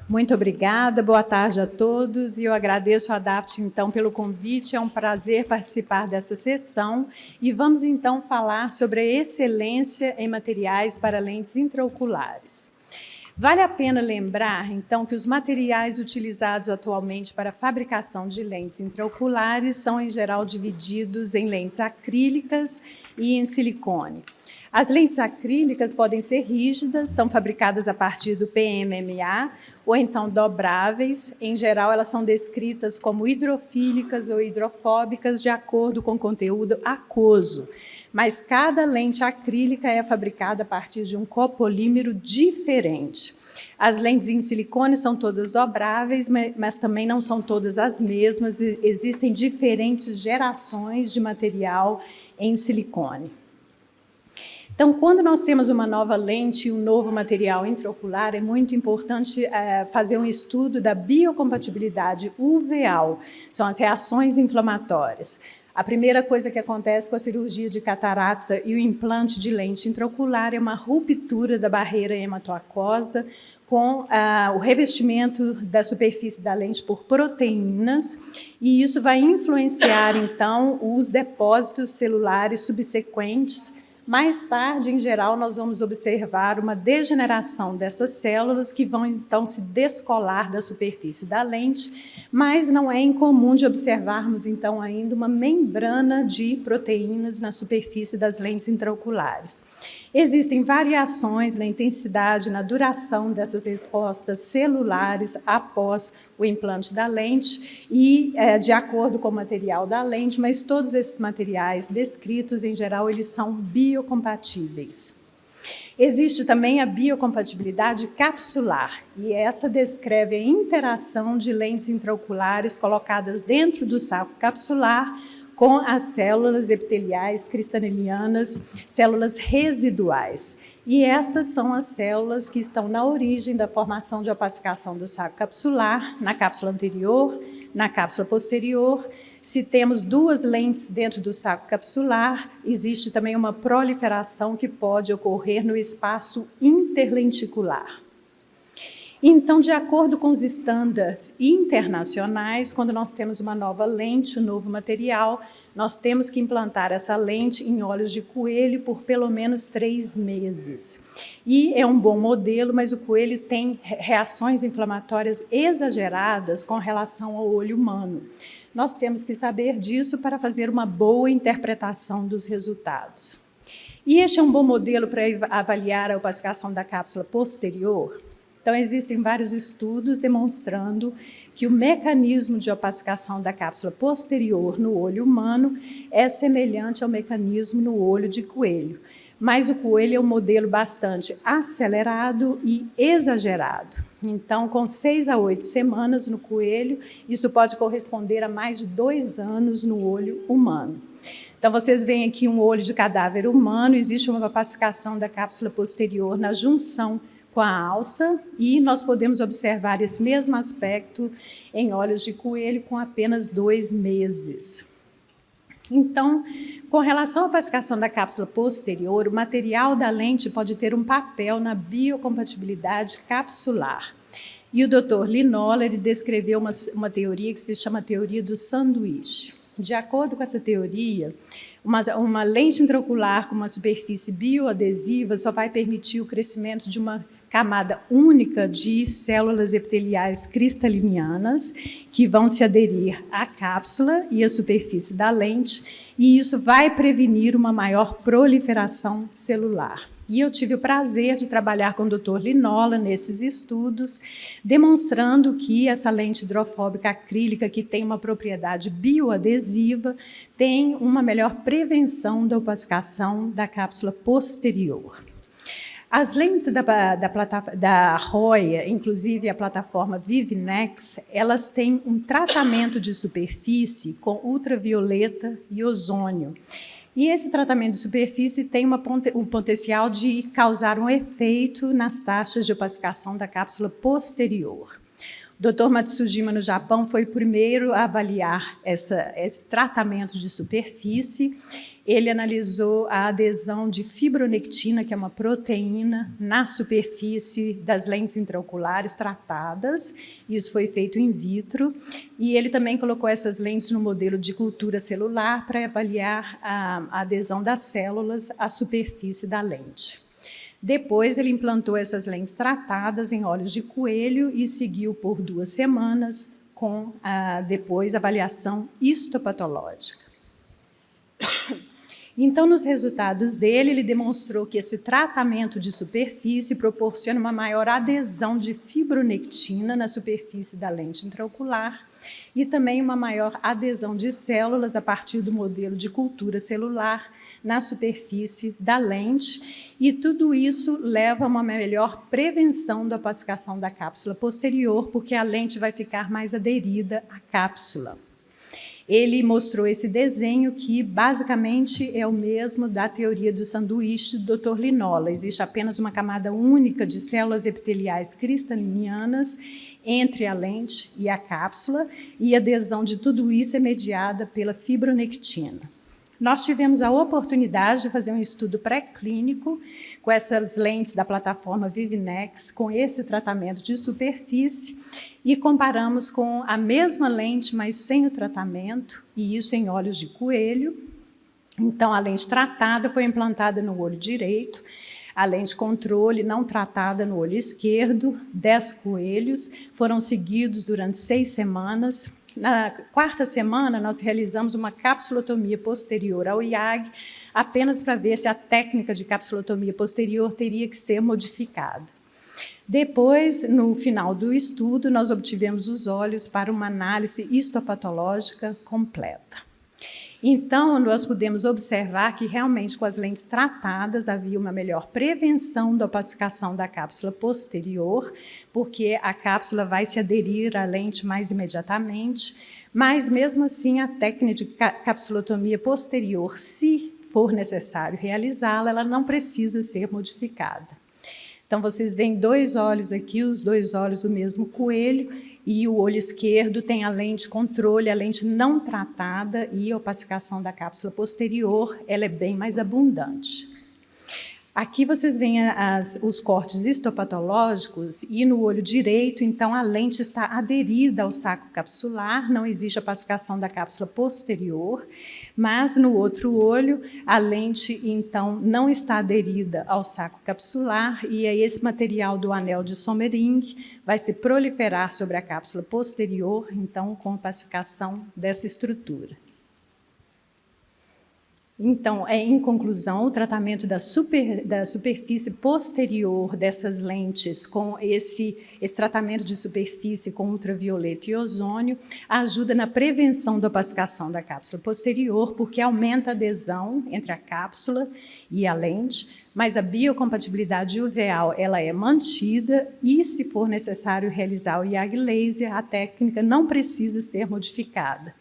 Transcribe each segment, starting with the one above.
Muito obrigada, boa tarde a todos, e eu agradeço a ADAPT, então, pelo convite, é um prazer participar dessa sessão, e vamos, então, falar sobre a excelência em materiais para lentes intraoculares. Vale a pena lembrar, então, que os materiais utilizados atualmente para a fabricação de lentes intraoculares são, em geral, divididos em lentes acrílicas e em silicone. As lentes acrílicas podem ser rígidas, são fabricadas a partir do PMMA, ou então dobráveis. Em geral, elas são descritas como hidrofílicas ou hidrofóbicas, de acordo com o conteúdo aquoso. Mas cada lente acrílica é fabricada a partir de um copolímero diferente. As lentes em silicone são todas dobráveis, mas também não são todas as mesmas. Existem diferentes gerações de material em silicone. Então, quando nós temos uma nova lente e um novo material intraocular, é muito importante fazer um estudo da biocompatibilidade uveal, são as reações inflamatórias. A primeira coisa que acontece com a cirurgia de catarata e o implante de lente intraocular é uma ruptura da barreira hematoaquosa com o revestimento da superfície da lente por proteínas, e isso vai influenciar, então, os depósitos celulares subsequentes. Mais tarde, em geral, nós vamos observar uma degeneração dessas células que vão, então, se descolar da superfície da lente, mas não é incomum de observarmos, então, ainda uma membrana de proteínas na superfície das lentes intraoculares. Existem variações na intensidade, na duração dessas respostas celulares após o implante da lente e de acordo com o material da lente, mas todos esses materiais descritos, em geral, eles são biocompatíveis. Existe também a biocompatibilidade capsular, e essa descreve a interação de lentes intraoculares colocadas dentro do saco capsular com as células epiteliais cristalinianas, células residuais. E estas são as células que estão na origem da formação de opacificação do saco capsular, na cápsula anterior, na cápsula posterior. Se temos duas lentes dentro do saco capsular, existe também uma proliferação que pode ocorrer no espaço interlenticular. Então, de acordo com os estándares internacionais, quando nós temos uma nova lente, um novo material, nós temos que implantar essa lente em olhos de coelho por pelo menos 3 meses. E é um bom modelo, mas o coelho tem reações inflamatórias exageradas com relação ao olho humano. Nós temos que saber disso para fazer uma boa interpretação dos resultados. E este é um bom modelo para avaliar a opacificação da cápsula posterior. Então, existem vários estudos demonstrando que o mecanismo de opacificação da cápsula posterior no olho humano é semelhante ao mecanismo no olho de coelho. Mas o coelho é um modelo bastante acelerado e exagerado. Então, com 6 a 8 semanas no coelho, isso pode corresponder a mais de 2 anos no olho humano. Então, vocês veem aqui um olho de cadáver humano, existe uma opacificação da cápsula posterior na junção com a alça, e nós podemos observar esse mesmo aspecto em olhos de coelho com apenas 2 meses. Então, com relação à opacificação da cápsula posterior, o material da lente pode ter um papel na biocompatibilidade capsular. E o Dr. Linola, ele descreveu uma teoria que se chama teoria do sanduíche. De acordo com essa teoria, uma lente intraocular com uma superfície bioadesiva só vai permitir o crescimento de uma camada única de células epiteliais cristalinianas que vão se aderir à cápsula e à superfície da lente, e isso vai prevenir uma maior proliferação celular. E eu tive o prazer de trabalhar com o Dr. Linola nesses estudos, demonstrando que essa lente hidrofóbica acrílica, que tem uma propriedade bioadesiva, tem uma melhor prevenção da opacificação da cápsula posterior. As lentes da Roya, inclusive a plataforma Vivinex, elas têm um tratamento de superfície com ultravioleta e ozônio. E esse tratamento de superfície tem um potencial de causar um efeito nas taxas de opacificação da cápsula posterior. O Dr. Matsujima, no Japão, foi o primeiro a avaliar esse tratamento de superfície, Ele analisou a adesão de fibronectina, que é uma proteína, na superfície das lentes intraoculares tratadas. Isso foi feito in vitro. E ele também colocou essas lentes no modelo de cultura celular para avaliar a adesão das células à superfície da lente. Depois, ele implantou essas lentes tratadas em olhos de coelho e seguiu por 2 semanas com depois avaliação histopatológica. Então, nos resultados dele, ele demonstrou que esse tratamento de superfície proporciona uma maior adesão de fibronectina na superfície da lente intraocular e também uma maior adesão de células a partir do modelo de cultura celular na superfície da lente, e tudo isso leva a uma melhor prevenção da opacificação da cápsula posterior, porque a lente vai ficar mais aderida à cápsula. Ele mostrou esse desenho que, basicamente, é o mesmo da teoria do sanduíche do Dr. Linola. Existe apenas uma camada única de células epiteliais cristalinianas entre a lente e a cápsula, e a adesão de tudo isso é mediada pela fibronectina. Nós tivemos a oportunidade de fazer um estudo pré-clínico com essas lentes da plataforma Vivinex, com esse tratamento de superfície, e comparamos com a mesma lente, mas sem o tratamento, e isso em olhos de coelho. Então, a lente tratada foi implantada no olho direito, a lente controle não tratada no olho esquerdo, 10 coelhos, foram seguidos durante 6 semanas. Na 4ª semana, nós realizamos uma capsulotomia posterior ao IAG, apenas para ver se a técnica de capsulotomia posterior teria que ser modificada. Depois, no final do estudo, nós obtivemos os olhos para uma análise histopatológica completa. Então, nós pudemos observar que realmente com as lentes tratadas havia uma melhor prevenção da opacificação da cápsula posterior, porque a cápsula vai se aderir à lente mais imediatamente, mas mesmo assim a técnica de capsulotomia posterior, se for necessário realizá-la, ela não precisa ser modificada. Então, vocês veem 2 olhos aqui, os 2 olhos do mesmo coelho, e o olho esquerdo tem a lente controle, a lente não tratada, e a opacificação da cápsula posterior, ela é bem mais abundante. Aqui vocês veem os cortes histopatológicos, e no olho direito, então, a lente está aderida ao saco capsular, não existe opacificação da cápsula posterior, mas no outro olho, a lente, então, não está aderida ao saco capsular, e aí esse material do anel de Sommering vai se proliferar sobre a cápsula posterior, então, com opacificação dessa estrutura. Então, em conclusão, o tratamento da superfície posterior dessas lentes com esse tratamento de superfície com ultravioleta e ozônio ajuda na prevenção da opacificação da cápsula posterior, porque aumenta a adesão entre a cápsula e a lente, mas a biocompatibilidade uveal ela é mantida e, se for necessário realizar o IAG laser, a técnica não precisa ser modificada.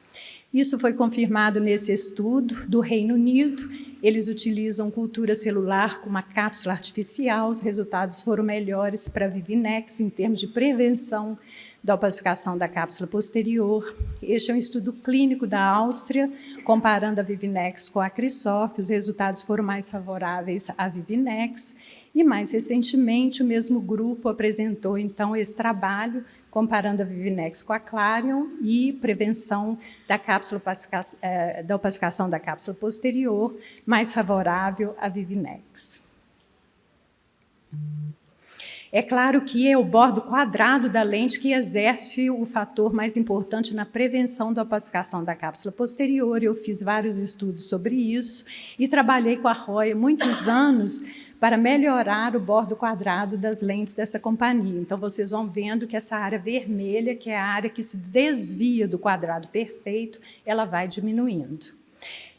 Isso foi confirmado nesse estudo do Reino Unido. Eles utilizam cultura celular com uma cápsula artificial. Os resultados foram melhores para a Vivinex em termos de prevenção da opacificação da cápsula posterior. Este é um estudo clínico da Áustria, comparando a Vivinex com a Crisof. Os resultados foram mais favoráveis à Vivinex. E, mais recentemente, o mesmo grupo apresentou, então, esse trabalho comparando a Vivinex com a Clarion e prevenção da opacificação da cápsula posterior, mais favorável à Vivinex. É claro que é o bordo quadrado da lente que exerce o fator mais importante na prevenção da opacificação da cápsula posterior. Eu fiz vários estudos sobre isso e trabalhei com a Roya muitos anos para melhorar o bordo quadrado das lentes dessa companhia. Então, vocês vão vendo que essa área vermelha, que é a área que se desvia do quadrado perfeito, ela vai diminuindo.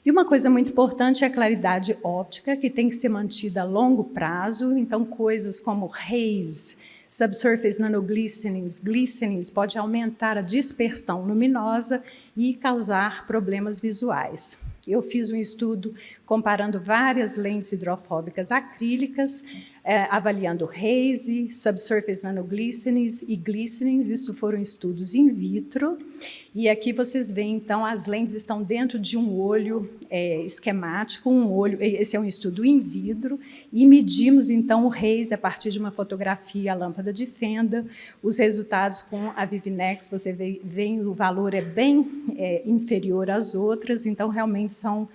E uma coisa muito importante é a claridade óptica, que tem que ser mantida a longo prazo. Então, coisas como haze, subsurface nanoglistenings, glistenings, pode aumentar a dispersão luminosa e causar problemas visuais. Eu fiz um estudo comparando várias lentes hidrofóbicas acrílicas, avaliando haze, subsurface nanoglicenins e glicenins. Isso foram estudos in vitro. E aqui vocês veem, então, as lentes estão dentro de um olho esquemático, esse é um estudo in vitro, e medimos, então, o haze a partir de uma fotografia à lâmpada de fenda. Os resultados com a Vivinex, você vê o valor é bem inferior às outras, então, realmente são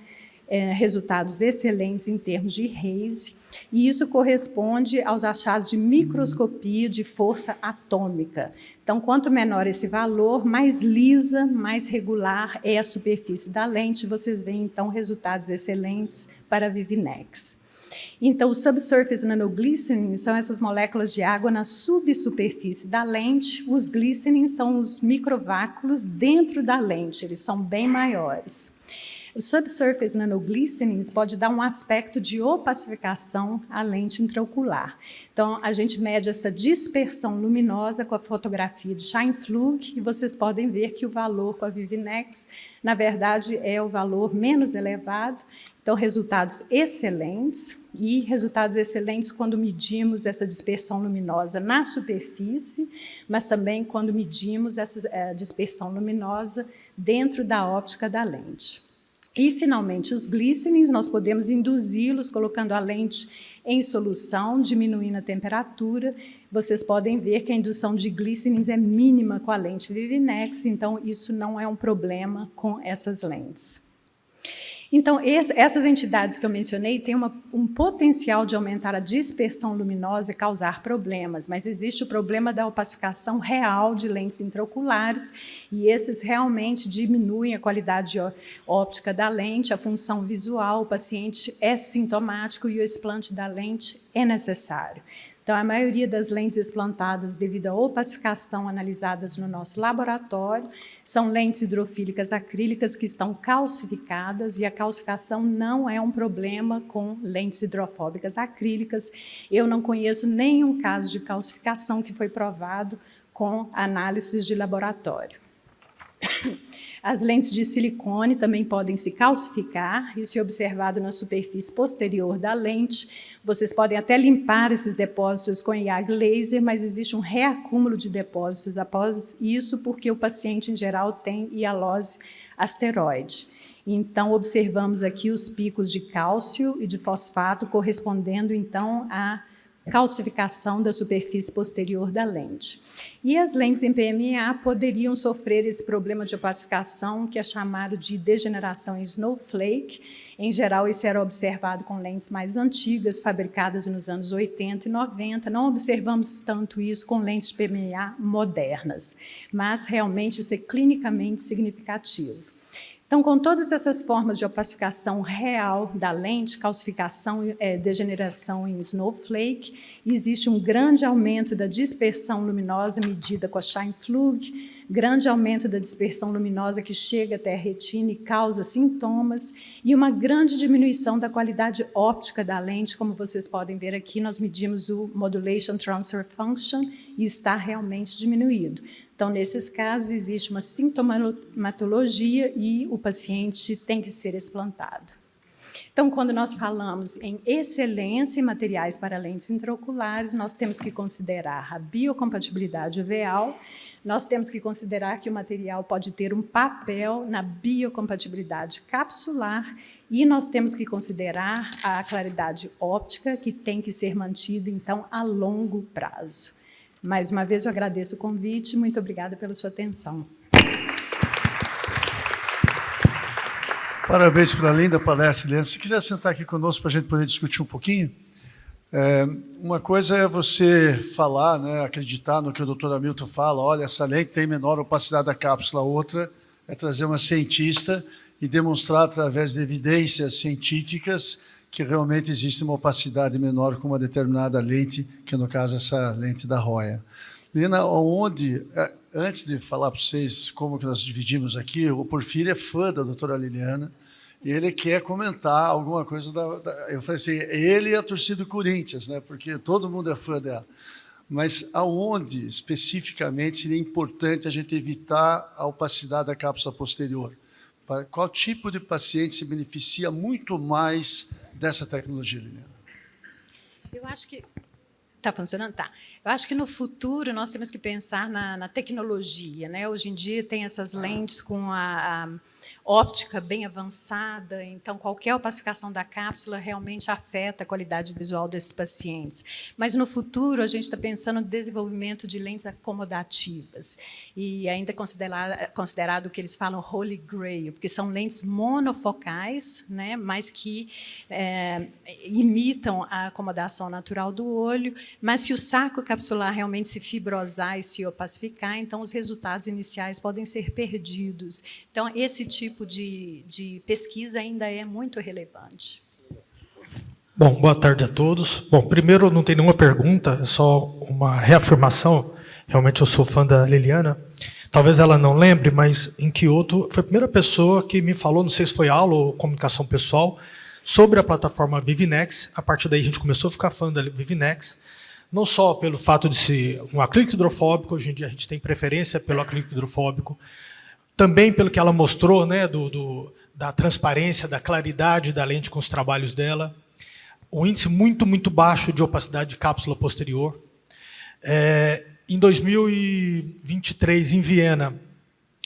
resultados excelentes em termos de haze, e isso corresponde aos achados de microscopia de força atômica. Então, quanto menor esse valor, mais lisa, mais regular é a superfície da lente. Vocês veem, então, resultados excelentes para a Vivinex. Então, os subsurface nanoglicenins são essas moléculas de água na subsuperfície da lente. Os glicenins são os microváculos dentro da lente, eles são bem maiores. Os subsurface nanoglicenins pode dar um aspecto de opacificação à lente intraocular. Então, a gente mede essa dispersão luminosa com a fotografia de Scheinpflug, e vocês podem ver que o valor com a Vivinex, na verdade, é o valor menos elevado. Então, resultados excelentes, e resultados excelentes quando medimos essa dispersão luminosa na superfície, mas também quando medimos essa dispersão luminosa dentro da óptica da lente. E, finalmente, os glicenins, nós podemos induzi-los colocando a lente em solução, diminuindo a temperatura. Vocês podem ver que a indução de glicenins é mínima com a lente Vivinex, então isso não é um problema com essas lentes. Então, essas entidades que eu mencionei têm um potencial de aumentar a dispersão luminosa e causar problemas, mas existe o problema da opacificação real de lentes intraoculares, e esses realmente diminuem a qualidade óptica da lente, a função visual. O paciente é sintomático e o explante da lente é necessário. Então, a maioria das lentes explantadas devido à opacificação analisadas no nosso laboratório são lentes hidrofílicas acrílicas que estão calcificadas, e a calcificação não é um problema com lentes hidrofóbicas acrílicas. Eu não conheço nenhum caso de calcificação que foi provado com análises de laboratório. As lentes de silicone também podem se calcificar, isso é observado na superfície posterior da lente. Vocês podem até limpar esses depósitos com IAG laser, mas existe um reacúmulo de depósitos após isso, porque o paciente, em geral, tem hialose asteroide. Então, observamos aqui os picos de cálcio e de fosfato, correspondendo, então, à calcificação da superfície posterior da lente. E as lentes em PMA poderiam sofrer esse problema de opacificação, que é chamado de degeneração em snowflake. Em geral, isso era observado com lentes mais antigas, fabricadas nos anos 80 e 90. Não observamos tanto isso com lentes de PMA modernas, mas realmente isso é clinicamente significativo. Então, com todas essas formas de opacificação real da lente, calcificação, degeneração em snowflake, existe um grande aumento da dispersão luminosa medida com a Scheinpflug, grande aumento da dispersão luminosa que chega até a retina e causa sintomas, e uma grande diminuição da qualidade óptica da lente. Como vocês podem ver aqui, nós medimos o Modulation Transfer Function e está realmente diminuído. Então, nesses casos, existe uma sintomatologia e o paciente tem que ser explantado. Então, quando nós falamos em excelência em materiais para lentes intraoculares, nós temos que considerar a biocompatibilidade uveal, nós temos que considerar que o material pode ter um papel na biocompatibilidade capsular, e nós temos que considerar a claridade óptica, que tem que ser mantida, então, a longo prazo. Mais uma vez, eu agradeço o convite. Muito obrigada pela sua atenção. Parabéns pela linda palestra, Eliana. Se quiser sentar aqui conosco para a gente poder discutir um pouquinho. Uma coisa é você falar, né, acreditar no que o doutor Hamilton fala, olha, essa lente tem menor opacidade da cápsula. Outra é trazer uma cientista e demonstrar, através de evidências científicas, que realmente existe uma opacidade menor com uma determinada lente, que no caso é essa lente da Roya. Lina, antes de falar para vocês como que nós dividimos aqui, o Porfírio é fã da doutora Liliana, e ele quer comentar alguma coisa eu falei assim, ele e a torcida do Corinthians, né, porque todo mundo é fã dela. Mas aonde, especificamente, seria importante a gente evitar a opacidade da cápsula posterior? Qual tipo de paciente se beneficia muito mais dessa tecnologia, Liliana? Eu acho que... Está funcionando? Tá. Eu acho que no futuro nós temos que pensar na tecnologia, né? Hoje em dia tem essas lentes com a óptica bem avançada, então qualquer opacificação da cápsula realmente afeta a qualidade visual desses pacientes. Mas no futuro a gente está pensando no desenvolvimento de lentes acomodativas e ainda considerado o que eles falam Holy Grail, porque são lentes monofocais, né? Mas que imitam a acomodação natural do olho, mas se o saco capsular realmente se fibrosar e se opacificar, então os resultados iniciais podem ser perdidos. Então, esse tipo de pesquisa ainda é muito relevante. Bom, boa tarde a todos. Bom, primeiro, não tem nenhuma pergunta, é só uma reafirmação. Realmente eu sou fã da Liliana. Talvez ela não lembre, mas em Kyoto foi a primeira pessoa que me falou, não sei se foi aula ou comunicação pessoal, sobre a plataforma Vivinex. A partir daí a gente começou a ficar fã da Vivinex, não só pelo fato de ser um acrílico hidrofóbico, hoje em dia a gente tem preferência pelo acrílico hidrofóbico, também pelo que ela mostrou, né, da transparência, da claridade da lente com os trabalhos dela, um índice muito, muito baixo de opacidade de cápsula posterior. Em 2023, em Viena,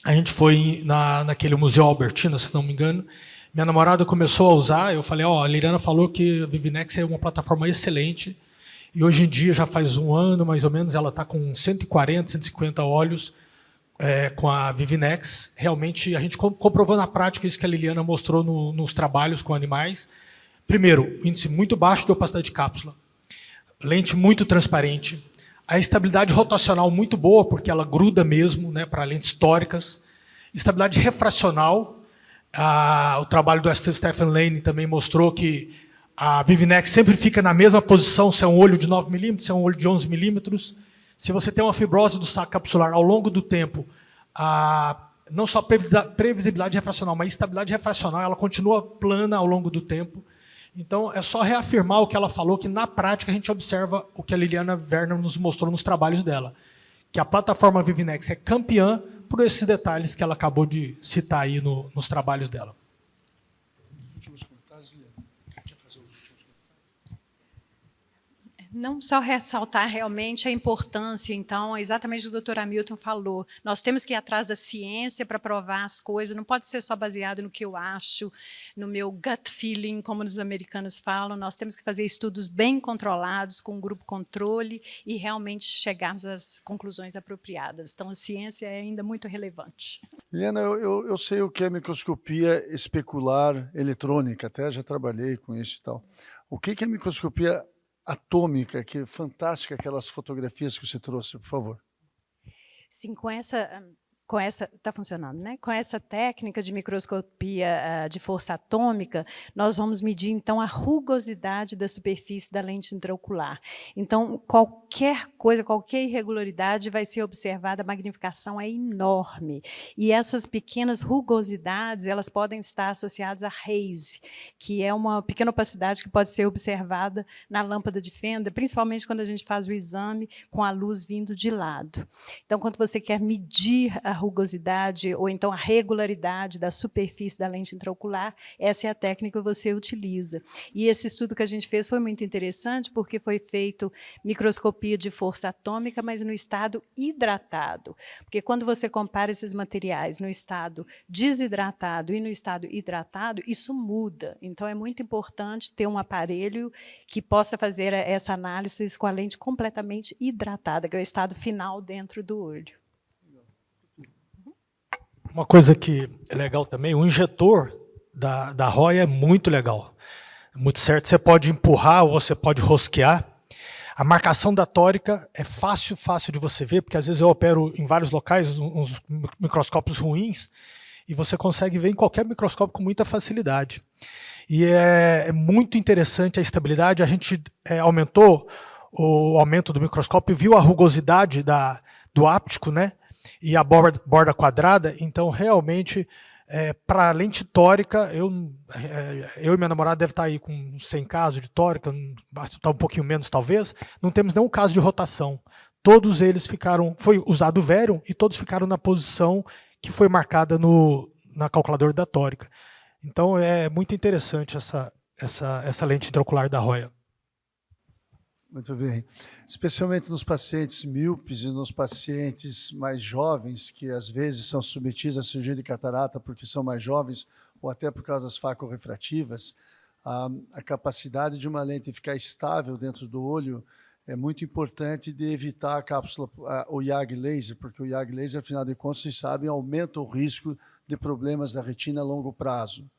a gente foi naquele Museu Albertina, se não me engano, minha namorada começou a usar, eu falei, a Liliana falou que a Vivinex é uma plataforma excelente, e hoje em dia, já faz um ano, mais ou menos, ela está com 140, 150 olhos, com a Vivinex. Realmente, a gente comprovou na prática isso que a Liliana mostrou nos trabalhos com animais. Primeiro, índice muito baixo de opacidade de cápsula, lente muito transparente, a estabilidade rotacional muito boa, porque ela gruda mesmo, né, para lentes tóricas, estabilidade refracional. O trabalho do Stephen Lane também mostrou que a Vivinex sempre fica na mesma posição, se é um olho de 9 milímetros, se é um olho de 11 milímetros. Se você tem uma fibrose do saco capsular ao longo do tempo, não só previsibilidade refracional, mas estabilidade refracional, ela continua plana ao longo do tempo. Então, é só reafirmar o que ela falou, que na prática a gente observa o que a Liliana Werner nos mostrou nos trabalhos dela, que a plataforma Vivinex é campeã por esses detalhes que ela acabou de citar aí nos trabalhos dela. Os últimos comentários, Liliana. Quer fazer os últimos comentários? Não só ressaltar realmente a importância, então, exatamente o que o doutor Hamilton falou. Nós temos que ir atrás da ciência para provar as coisas, não pode ser só baseado no que eu acho, no meu gut feeling, como os americanos falam. Nós temos que fazer estudos bem controlados, com um grupo controle, e realmente chegarmos às conclusões apropriadas. Então, a ciência é ainda muito relevante. Liliana, eu sei o que é microscopia especular eletrônica, até já trabalhei com isso e tal. O que é microscopia atômica, que é fantástica, aquelas fotografias que você trouxe, por favor. Sim, com essa está funcionando, né? Com essa técnica de microscopia de força atômica, nós vamos medir, então, a rugosidade da superfície da lente intraocular. Então, qualquer coisa, qualquer irregularidade vai ser observada, a magnificação é enorme. E essas pequenas rugosidades, elas podem estar associadas a haze, que é uma pequena opacidade que pode ser observada na lâmpada de fenda, principalmente quando a gente faz o exame com a luz vindo de lado. Então, quando você quer medir a rugosidade ou então a regularidade da superfície da lente intraocular, essa é a técnica que você utiliza. E esse estudo que a gente fez foi muito interessante, porque foi feito microscopia de força atômica, mas no estado hidratado. Porque quando você compara esses materiais no estado desidratado e no estado hidratado, isso muda. Então, é muito importante ter um aparelho que possa fazer essa análise com a lente completamente hidratada, que é o estado final dentro do olho. Uma coisa que é legal também, o injetor da Roya é muito legal. Muito certo, você pode empurrar ou você pode rosquear. A marcação da tórica é fácil de você ver, porque às vezes eu opero em vários locais, uns microscópios ruins, e você consegue ver em qualquer microscópio com muita facilidade. E é muito interessante a estabilidade, a gente aumentou o aumento do microscópio, viu a rugosidade do áptico, né? E a borda quadrada, então realmente, para a lente tórica, eu e minha namorada deve estar aí com 100 casos de tórica, está um pouquinho menos talvez, não temos nenhum caso de rotação. Todos eles foi usado o Varium e todos ficaram na posição que foi marcada na calculadora da tórica. Então, é muito interessante essa lente intraocular da Roya. Muito bem. Especialmente nos pacientes míopes e nos pacientes mais jovens, que às vezes são submetidos à cirurgia de catarata porque são mais jovens ou até por causa das facorefrativas, a capacidade de uma lente ficar estável dentro do olho é muito importante de evitar a cápsula, o YAG laser, porque o YAG laser, afinal de contas, vocês sabem, aumenta o risco de problemas da retina a longo prazo.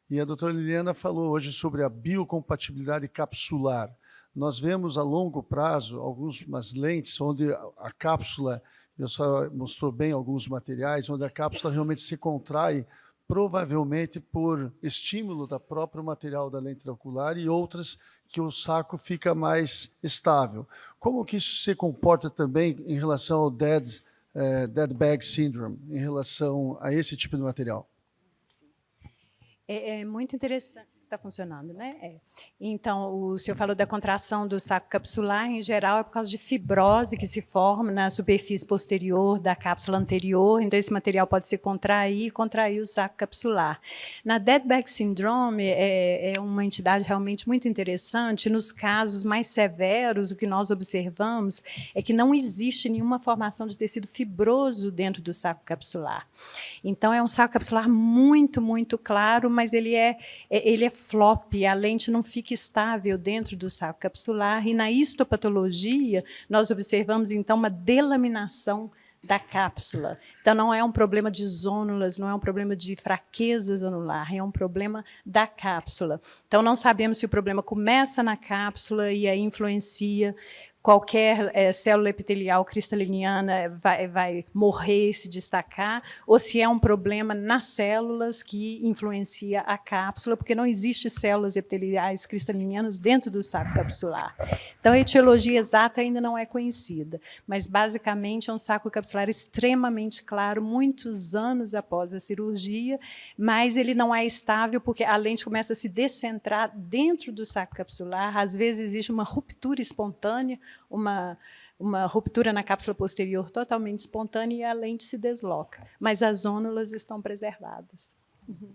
E a doutora Liliana falou hoje sobre a biocompatibilidade capsular. Nós vemos a longo prazo algumas lentes onde a cápsula, eu só mostrou bem alguns materiais, onde a cápsula realmente se contrai, provavelmente por estímulo da próprio material da lente intraocular, e outras que o saco fica mais estável. Como que isso se comporta também em relação ao dead bag syndrome, em relação a esse tipo de material? É muito interessante. Está funcionando, né? Então, o senhor falou da contração do saco capsular, em geral, é por causa de fibrose que se forma na superfície posterior da cápsula anterior, então esse material pode se contrair e contrair o saco capsular. Na Dead Bag Syndrome, é uma entidade realmente muito interessante. Nos casos mais severos, o que nós observamos é que não existe nenhuma formação de tecido fibroso dentro do saco capsular. Então, é um saco capsular muito, muito claro, mas ele é flop, a lente não fica estável dentro do saco capsular, e na histopatologia nós observamos então uma delaminação da cápsula. Então não é um problema de zônulas, não é um problema de fraqueza zonular, é um problema da cápsula. Então não sabemos se o problema começa na cápsula e aí influencia qualquer célula epitelial cristaliniana vai morrer, se destacar, ou se é um problema nas células que influencia a cápsula, porque não existe células epiteliais cristalinianas dentro do saco capsular. Então, a etiologia exata ainda não é conhecida, mas, basicamente, é um saco capsular extremamente claro, muitos anos após a cirurgia, mas ele não é estável, porque a lente começa a se descentrar dentro do saco capsular, às vezes existe uma ruptura espontânea, uma ruptura na cápsula posterior totalmente espontânea e a lente se desloca, mas as zônulas estão preservadas. Uhum.